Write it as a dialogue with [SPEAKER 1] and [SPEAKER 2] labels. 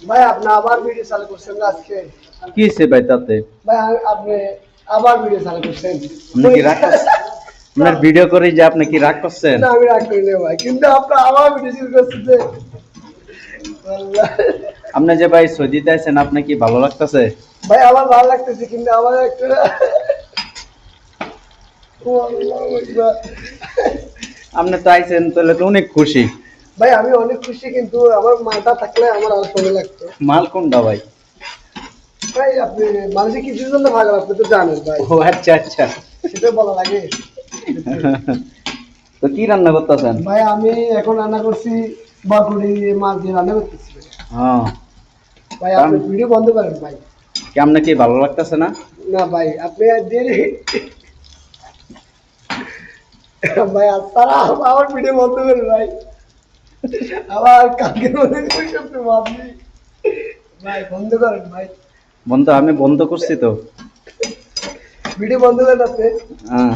[SPEAKER 1] ভাই আপনি আবার ভিডিও চালু করছেন না আজকে?
[SPEAKER 2] কি হইছে ভাই তাতে?
[SPEAKER 1] ভাই আপনি আবার ভিডিও চালু করছেন?
[SPEAKER 2] আপনি কি রাগ করছেন? আপনার ভিডিও করে যে আপনি কি রাগ করছেন?
[SPEAKER 1] না আমি রাগ করি না ভাই, কিন্তু আপনি আবার ভিডিও শুরু করছেন যে আল্লাহ।
[SPEAKER 2] আপনি যে ভাই সৌদিতে আছেন, আপনি কি ভালো লাগতেছে?
[SPEAKER 1] ভাই আমার ভালো লাগতেছে, কিন্তু আমার একটা ও আল্লাহ আকবার।
[SPEAKER 2] আপনি তো আইছেন তাহলে তো অনেক খুশি।
[SPEAKER 1] ভাই আমি অনেক খুশি, কিন্তু আমার মালটা থাকলে আমার আরো সময় লাগতো।
[SPEAKER 2] মাল কোনটা ভাই?
[SPEAKER 1] ভাই আপনি মানুষের কিছুর জন্য ভালো, আপনি তো জানেন ভাই,
[SPEAKER 2] ও আচ্ছা আচ্ছা।
[SPEAKER 1] সেটা বলা লাগে।
[SPEAKER 2] তো কি রান্না করতেছেন?
[SPEAKER 1] ভাই আমি এখন রান্না করছি বাকুড়ি মাছ দিয়ে রান্না করতেছি।
[SPEAKER 2] হ্যাঁ।
[SPEAKER 1] ভাই আপনি ভিডিও বন্ধ করেন ভাই।
[SPEAKER 2] কেমন কি ভালো লাগতেছে না?
[SPEAKER 1] না ভাই আপনি আর দেরি ভাই আপনারা আমার ভিডিও বন্ধ করেন ভাই, আবার কালকে মনে করি আপনি ভাবলি। ভাই বন্ধ করেন ভাই,
[SPEAKER 2] বন্ধ আমি বন্ধ করছি তো।
[SPEAKER 1] ভিডিও বন্ধ করেন আপনি।
[SPEAKER 2] হ্যাঁ।